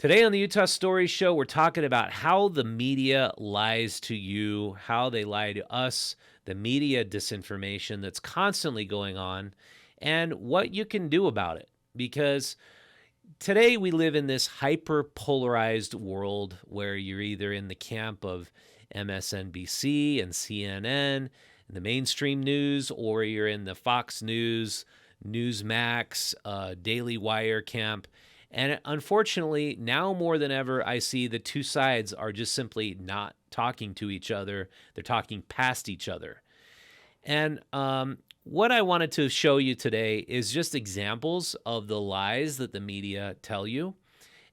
Today on the Utah Stories Show, we're talking about how the media lies to you, how they lie to us, the media disinformation that's constantly going on, and what you can do about it. Because today we live in this hyper-polarized world where you're either in the camp of MSNBC and CNN, the mainstream news, or you're in the Fox News, Newsmax, Daily Wire camp. And unfortunately, now more than ever, I see the two sides are just simply not talking to each other. They're talking past each other. And what I wanted to show you today is just examples of the lies that the media tell you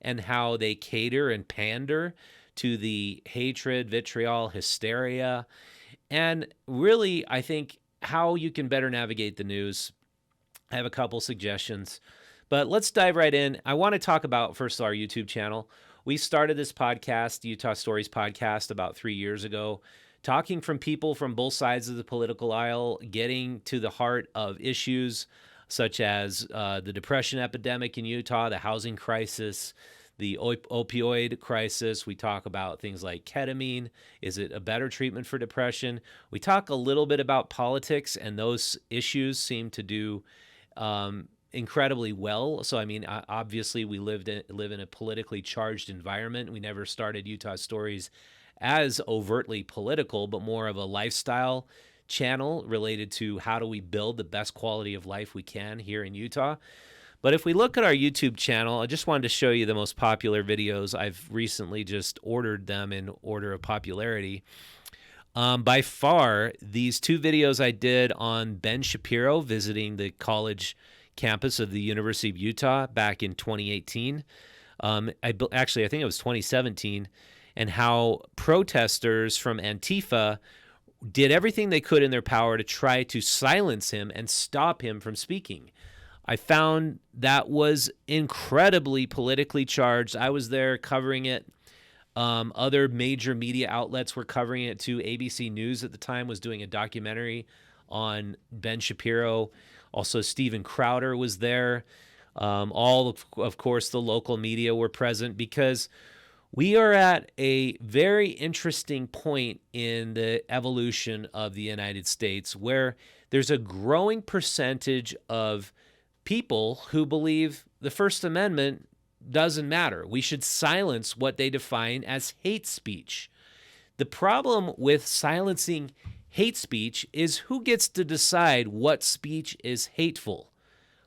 and how they cater and pander to the hatred, vitriol, hysteria, and really, I think, how you can better navigate the news. I have a couple suggestions. But let's dive right in. I want to talk about, first, our YouTube channel. We started this podcast, the Utah Stories Podcast, about 3 years ago, talking from people from both sides of the political aisle, getting to the heart of issues such as the depression epidemic in Utah, the housing crisis, the opioid crisis. We talk about things like ketamine. Is it a better treatment for depression? We talk a little bit about politics, and those issues seem to do incredibly well. So, I mean, obviously we live in a politically charged environment. We never started Utah Stories as overtly political, but more of a lifestyle channel related to how do we build the best quality of life we can here in Utah. But if we look at our YouTube channel, I just wanted to show you the most popular videos. I've recently just ordered them in order of popularity. By far, these two videos I did on Ben Shapiro visiting the college campus of the University of Utah back in 2018. Actually, I think it was 2017, and how protesters from Antifa did everything they could in their power to try to silence him and stop him from speaking. I found that was incredibly politically charged. I was there covering it. Other major media outlets were covering it too. ABC News at the time was doing a documentary on Ben Shapiro. Also, Steven Crowder was there. Of course, the local media were present because we are at a very interesting point in the evolution of the United States where there's a growing percentage of people who believe the First Amendment doesn't matter. We should silence what they define as hate speech. The problem with silencing hate speech is who gets to decide what speech is hateful.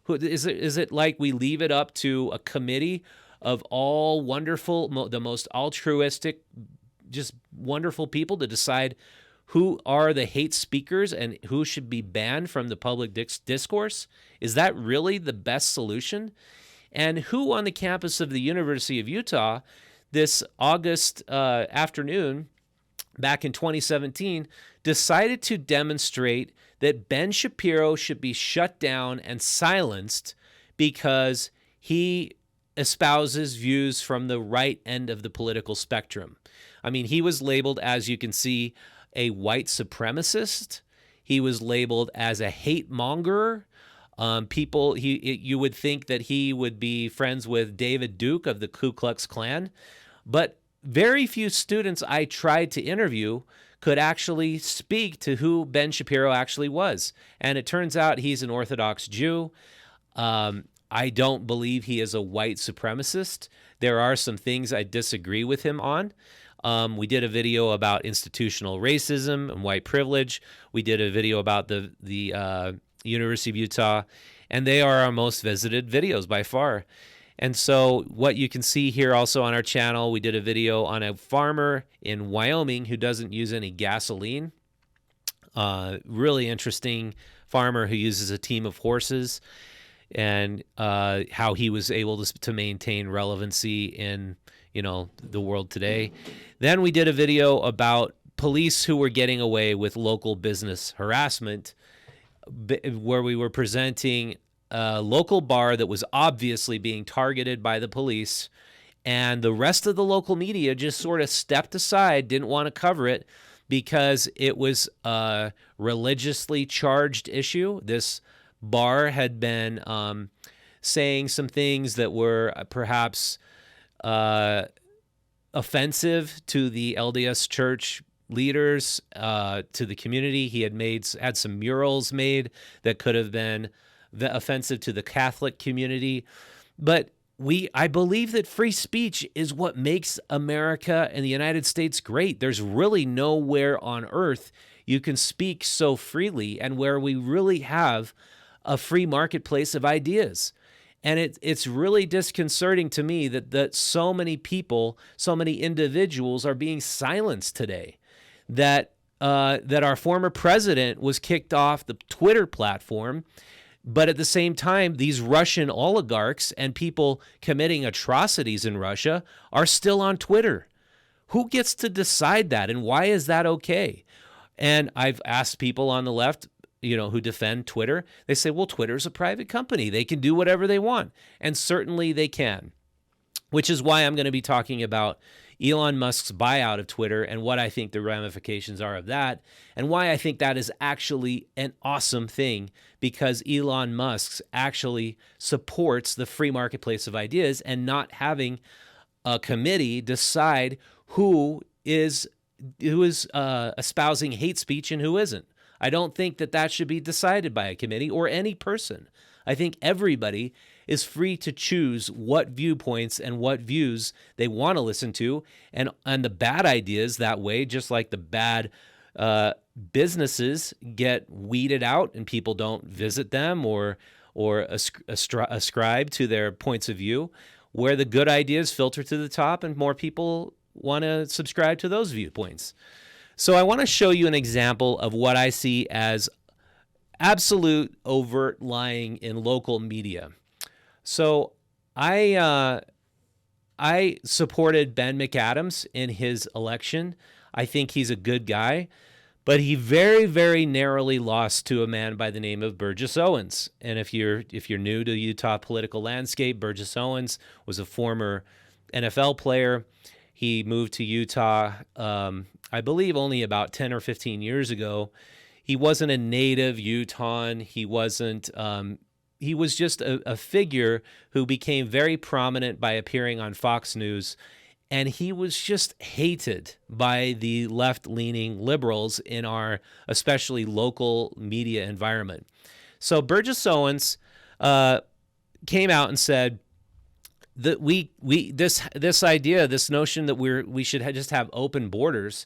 Is it like we leave it up to a committee of all wonderful, the most altruistic, just wonderful people to decide who are the hate speakers and who should be banned from the public discourse? Is that really the best solution? And who on the campus of the University of Utah this August afternoon back in 2017 decided to demonstrate that Ben Shapiro should be shut down and silenced because he espouses views from the right end of the political spectrum. I mean, he was labeled, as you can see, a white supremacist. He was labeled as a hate monger. You would think that he would be friends with David Duke of the Ku Klux Klan, but very few students I tried to interview could actually speak to who Ben Shapiro actually was. And it turns out he's an Orthodox Jew. I don't believe he is a white supremacist. There are some things I disagree with him on. We did a video about institutional racism and white privilege. We did a video about the University of Utah, and they are our most visited videos by far. And so what you can see here also on our channel, we did a video on a farmer in Wyoming who doesn't use any gasoline. Really interesting farmer who uses a team of horses, and how he was able to maintain relevancy in the world today. Then we did a video about police who were getting away with local business harassment, where we were presenting a local bar that was obviously being targeted by the police, and the rest of the local media just sort of stepped aside, didn't want to cover it because it was a religiously charged issue. This bar had been saying some things that were perhaps offensive to the LDS Church leaders, to the community. He had some murals made that could have been offensive to the Catholic community. But I believe that free speech is what makes America and the United States great. There's really nowhere on earth you can speak so freely and where we really have a free marketplace of ideas. And it's really disconcerting to me that so many people, so many individuals are being silenced today. That our former president was kicked off the Twitter platform, but at the same time, these Russian oligarchs and people committing atrocities in Russia are still on Twitter. Who gets to decide that, and why is that okay? And I've asked people on the left, who defend Twitter. They say, well, Twitter's a private company. They can do whatever they want. And certainly they can, which is why I'm going to be talking about Elon Musk's buyout of Twitter and what I think the ramifications are of that, and why I think that is actually an awesome thing, because Elon Musk actually supports the free marketplace of ideas and not having a committee decide who is espousing hate speech and who isn't. I don't think that should be decided by a committee or any person. I think everybody is free to choose what viewpoints and what views they want to listen to, and the bad ideas that way, just like the bad businesses get weeded out and people don't visit them or ascribe to their points of view, where the good ideas filter to the top and more people want to subscribe to those viewpoints. So I want to show you an example of what I see as absolute overt lying in local media. So I supported Ben McAdams in his election. I think he's a good guy, but he very, very narrowly lost to a man by the name of Burgess Owens. And if you're new to the Utah political landscape, Burgess Owens was a former NFL player. He moved to Utah, I believe, only about 10 or 15 years ago. He wasn't a native Utahn. He wasn't. He was just a figure who became very prominent by appearing on Fox News, and he was just hated by the left-leaning liberals in our especially local media environment. So Burgess Owens came out and said that this idea, this notion that we should just have open borders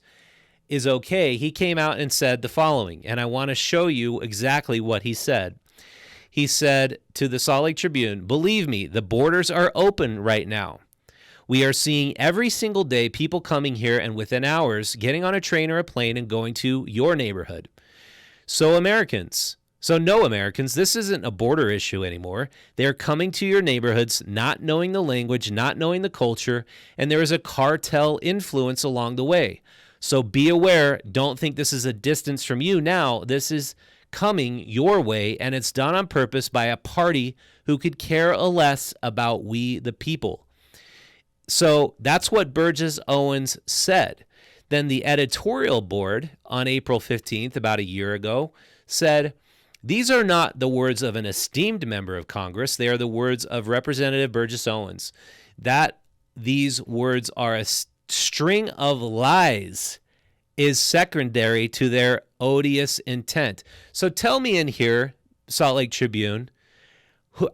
is okay. He came out and said the following, and I want to show you exactly what he said. He said to the Salt Lake Tribune, "Believe me, the borders are open right now. We are seeing every single day people coming here and within hours getting on a train or a plane and going to your neighborhood. So no Americans, this isn't a border issue anymore. They're coming to your neighborhoods, not knowing the language, not knowing the culture, and there is a cartel influence along the way. So be aware, don't think this is a distance from you now. This is coming your way, and it's done on purpose by a party who could care less about we the people." So that's what Burgess Owens said. Then the editorial board on April 15th, about a year ago, said, "These are not the words of an esteemed member of Congress. They are the words of Representative Burgess Owens. That these words are a string of lies is secondary to their odious intent." So tell me in here, Salt Lake Tribune,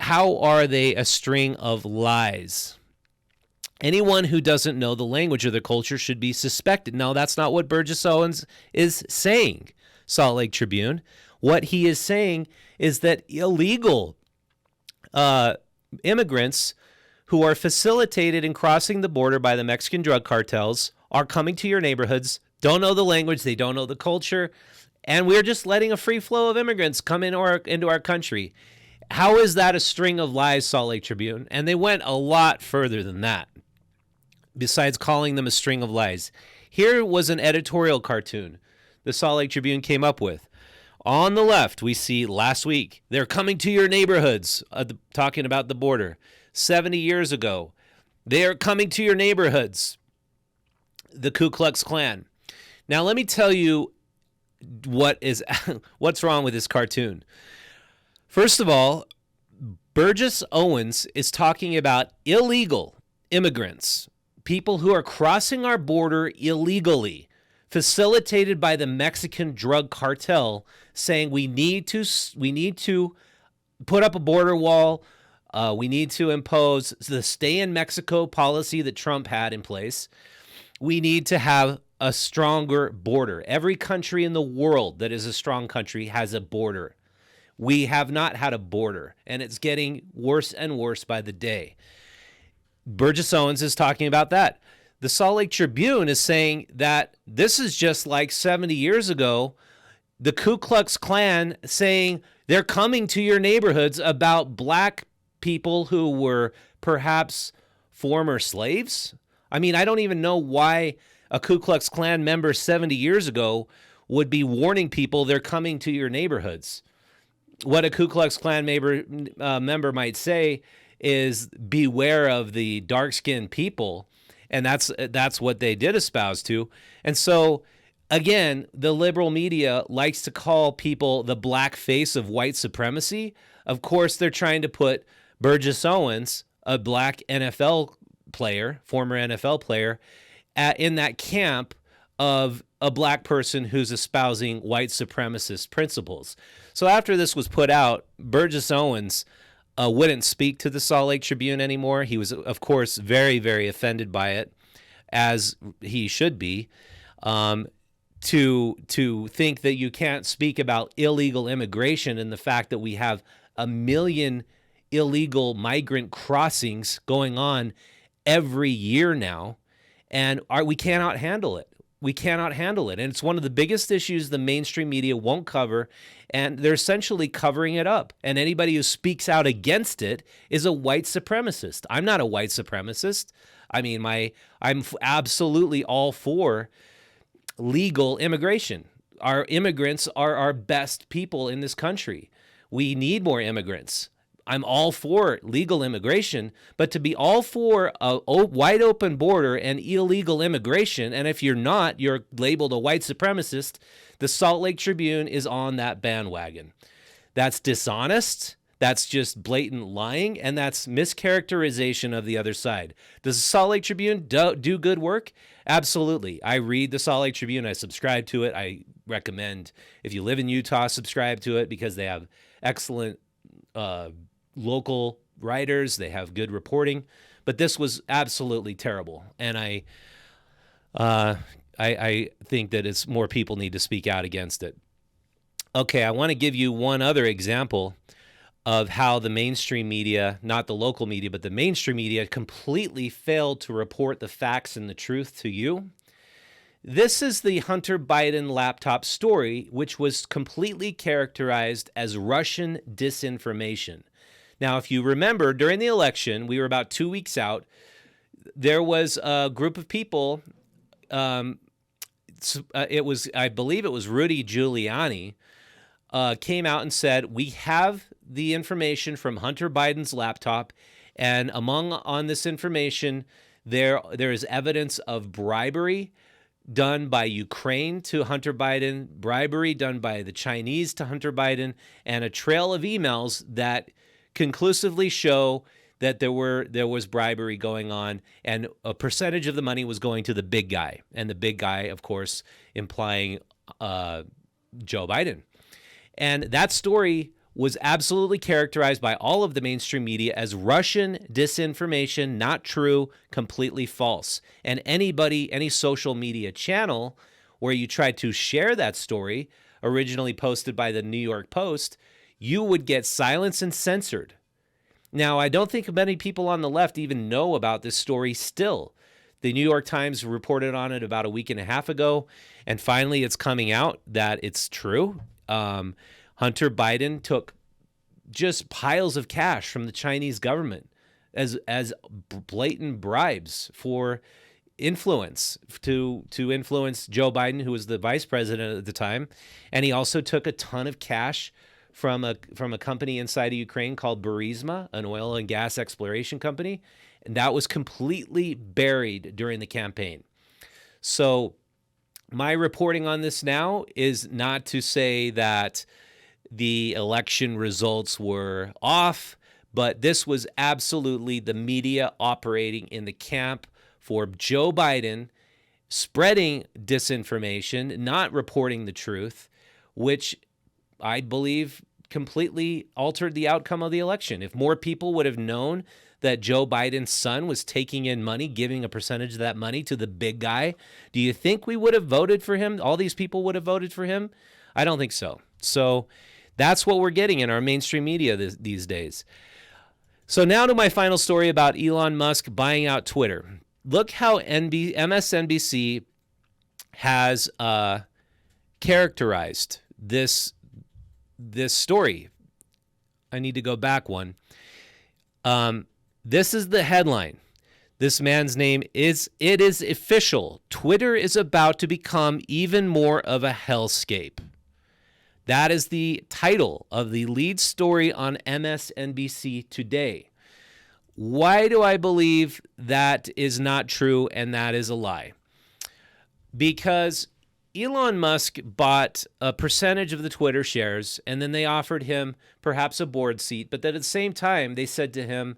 how are they a string of lies? Anyone who doesn't know the language or the culture should be suspected. No, that's not what Burgess Owens is saying, Salt Lake Tribune. What he is saying is that illegal immigrants who are facilitated in crossing the border by the Mexican drug cartels are coming to your neighborhoods, don't know the language, they don't know the culture, and we're just letting a free flow of immigrants come into our country. How is that a string of lies, Salt Lake Tribune? And they went a lot further than that, besides calling them a string of lies. Here was an editorial cartoon the Salt Lake Tribune came up with. On the left, we see last week, they're coming to your neighborhoods, talking about the border. 70 years ago, they are coming to your neighborhoods, the Ku Klux Klan. Now, let me tell you what's wrong with this cartoon. First of all, Burgess Owens is talking about illegal immigrants, people who are crossing our border illegally, facilitated by the Mexican drug cartel, saying we need to put up a border wall. We need to impose the stay in Mexico policy that Trump had in place. We need to have a stronger border. Every country in the world that is a strong country has a border. We have not had a border, and it's getting worse and worse by the day. Burgess Owens is talking about that. The Salt Lake Tribune is saying that this is just like 70 years ago, the Ku Klux Klan saying they're coming to your neighborhoods about black people who were perhaps former slaves. I mean, I don't even know why a Ku Klux Klan member 70 years ago would be warning people they're coming to your neighborhoods. What a Ku Klux Klan member might say is beware of the dark-skinned people, and that's what they did espouse to. And so, again, the liberal media likes to call people the black face of white supremacy. Of course, they're trying to put Burgess Owens, a black NFL player, former NFL player, in that camp of a black person who's espousing white supremacist principles. So after this was put out, Burgess Owens wouldn't speak to the Salt Lake Tribune anymore. He was, of course, very, very offended by it, as he should be. To think that you can't speak about illegal immigration and the fact that we have 1 million illegal migrant crossings going on every year now, and we cannot handle it. We cannot handle it. And it's one of the biggest issues the mainstream media won't cover, and they're essentially covering it up. And anybody who speaks out against it is a white supremacist. I'm not a white supremacist. I mean, I'm absolutely all for legal immigration. Our immigrants are our best people in this country. We need more immigrants. I'm all for legal immigration, but to be all for a wide open border and illegal immigration, and if you're not, you're labeled a white supremacist, the Salt Lake Tribune is on that bandwagon. That's dishonest. That's just blatant lying, and that's mischaracterization of the other side. Does the Salt Lake Tribune do good work? Absolutely. I read the Salt Lake Tribune. I subscribe to it. I recommend, if you live in Utah, subscribe to it because they have excellent local writers. They have good reporting. But this was absolutely terrible, and I think that it's more people need to speak out against it. Okay, I want to give you one other example of how the mainstream media, not the local media, but the mainstream media completely failed to report the facts and the truth to you. This is the Hunter Biden laptop story, which was completely characterized as Russian disinformation. Now, if you remember, during the election, we were about 2 weeks out, there was a group of people, I believe it was Rudy Giuliani, came out and said, we have the information from Hunter Biden's laptop, and on this information, there is evidence of bribery done by Ukraine to Hunter Biden, bribery done by the Chinese to Hunter Biden, and a trail of emails that conclusively show that there was bribery going on, and a percentage of the money was going to the big guy, and the big guy, of course, implying Joe Biden. And that story was absolutely characterized by all of the mainstream media as Russian disinformation, not true, completely false. And any social media channel where you tried to share that story, originally posted by the New York Post, you would get silenced and censored. Now, I don't think many people on the left even know about this story still. The New York Times reported on it about a week and a half ago, and finally it's coming out that it's true. Hunter Biden took just piles of cash from the Chinese government as blatant bribes for influence to influence Joe Biden, who was the vice president at the time. And he also took a ton of cash from a company inside of Ukraine called Burisma, an oil and gas exploration company, and that was completely buried during the campaign. So my reporting on this now is not to say that the election results were off, But this was absolutely the media operating in the camp for Joe Biden, spreading disinformation, not reporting the truth, which I believe completely altered the outcome of the election. If more people would have known that Joe Biden's son was taking in money, giving a percentage of that money to the big guy, do you think we would have voted for him? All these people would have voted for him? I don't think so. So that's what we're getting in our mainstream media these days. So now to my final story about Elon Musk buying out Twitter. Look how MSNBC has characterized this story. I need to go back one. This is the headline. This man's name is, "It is official. Twitter is about to become even more of a hellscape." That is the title of the lead story on MSNBC today. Why do I believe that is not true and that is a lie? Because Elon Musk bought a percentage of the Twitter shares, and then they offered him perhaps a board seat, but then at the same time, they said to him,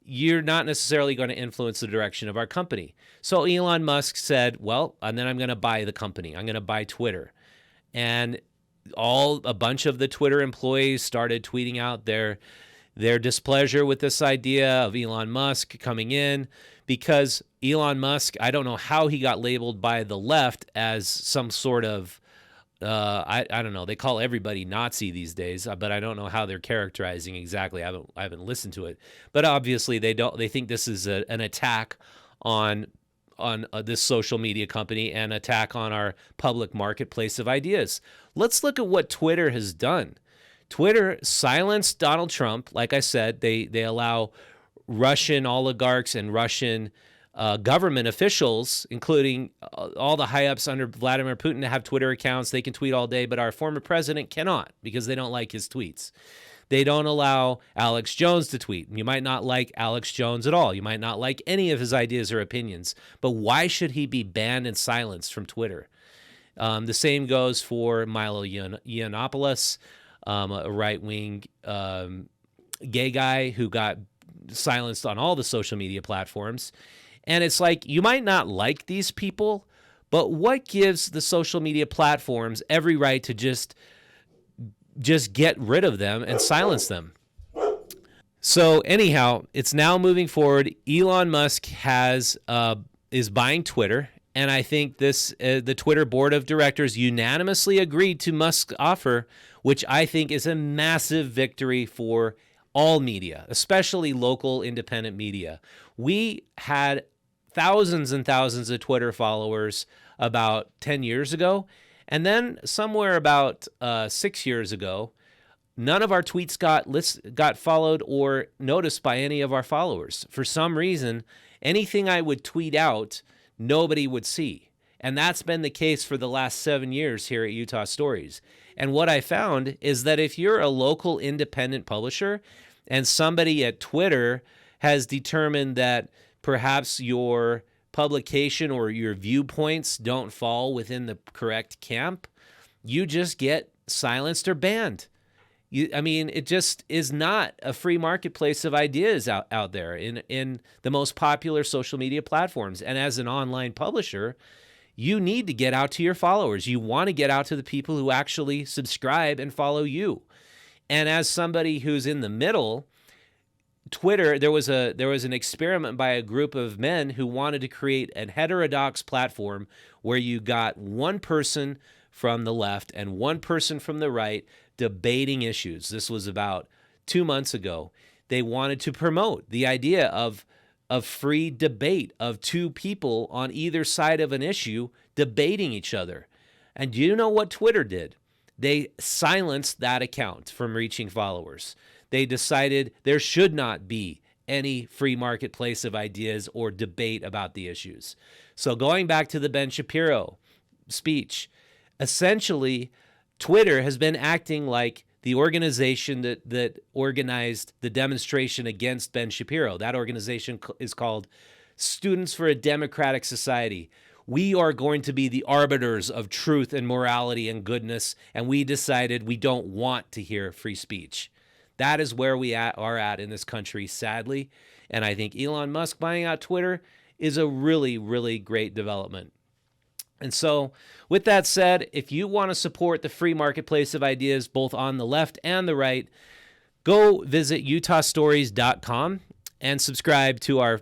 "You're not necessarily going to influence the direction of our company." So Elon Musk said, well, and then I'm going to buy the company. I'm going to buy Twitter. And a bunch of the Twitter employees started tweeting out their displeasure with this idea of Elon Musk coming in, because Elon Musk, I don't know how he got labeled by the left as some sort of, I don't know, they call everybody Nazi these days, but I don't know how they're characterizing exactly. I haven't listened to it, but obviously they think this is an attack on this social media company, and attack on our public marketplace of ideas. Let's look at what Twitter has done. Twitter silenced Donald Trump. Like I said, they allow Russian oligarchs and Russian government officials, including all the high-ups under Vladimir Putin, to have Twitter accounts. They can tweet all day, but our former president cannot, because they don't like his tweets. They don't allow Alex Jones to tweet. You might not like Alex Jones at all. You might not like any of his ideas or opinions, but why should he be banned and silenced from Twitter? The same goes for Milo Yiannopoulos, a right-wing gay guy who got silenced on all the social media platforms. And it's like, you might not like these people, but what gives the social media platforms every right to just get rid of them and silence them? So anyhow, it's now moving forward. Elon Musk is buying Twitter, and I think the Twitter board of directors unanimously agreed to Musk's offer, which I think is a massive victory for all media, especially local independent media. We had thousands and thousands of Twitter followers about 10 years ago, and then somewhere about 6 years ago, none of our tweets got followed or noticed by any of our followers. For some reason, anything I would tweet out, nobody would see. And that's been the case for the last 7 years here at Utah Stories. And what I found is that if you're a local independent publisher and somebody at Twitter has determined that perhaps your publication or your viewpoints don't fall within the correct camp, you just get silenced or banned. It just is not a free marketplace of ideas out there in the most popular social media platforms. And as an online publisher, you need to get out to your followers. You want to get out to the people who actually subscribe and follow you. And as somebody who's in the middle, Twitter, there was an experiment by a group of men who wanted to create a heterodox platform where you got one person from the left and one person from the right debating issues. This was about 2 months ago. They wanted to promote the idea of free debate, of two people on either side of an issue debating each other. And do you know what Twitter did? They silenced that account from reaching followers. They decided there should not be any free marketplace of ideas or debate about the issues. So going back to the Ben Shapiro speech, essentially, Twitter has been acting like the organization that organized the demonstration against Ben Shapiro. That organization is called Students for a Democratic Society. We are going to be the arbiters of truth and morality and goodness, and we decided we don't want to hear free speech. That is where we are at in this country, sadly. And I think Elon Musk buying out Twitter is a really, really great development. And so, with that said, if you want to support the free marketplace of ideas, both on the left and the right, go visit utahstories.com and subscribe to our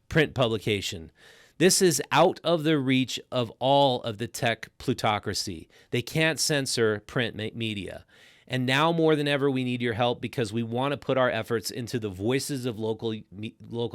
print publication. This is out of the reach of all of the tech plutocracy. They can't censor print media. And now more than ever, we need your help because we want to put our efforts into the voices of local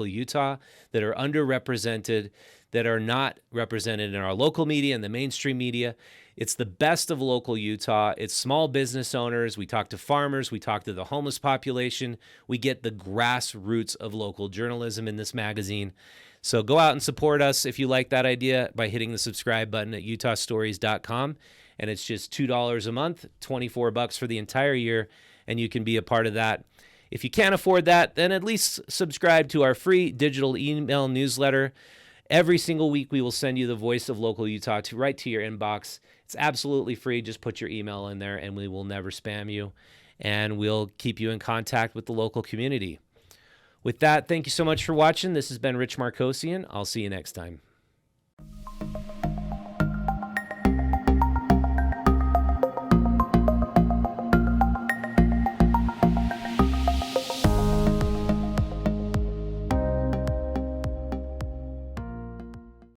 Utah that are underrepresented, that are not represented in our local media and the mainstream media. It's the best of local Utah. It's small business owners. We talk to farmers. We talk to the homeless population. We get the grassroots of local journalism in this magazine. So go out and support us if you like that idea by hitting the subscribe button at utahstories.com. And it's just $2 a month, $24 for the entire year, and you can be a part of that. If you can't afford that, then at least subscribe to our free digital email newsletter. Every single week, we will send you the voice of local Utah right to your inbox. It's absolutely free. Just put your email in there, and we will never spam you, and we'll keep you in contact with the local community. With that, thank you so much for watching. This has been Rich Markosian. I'll see you next time.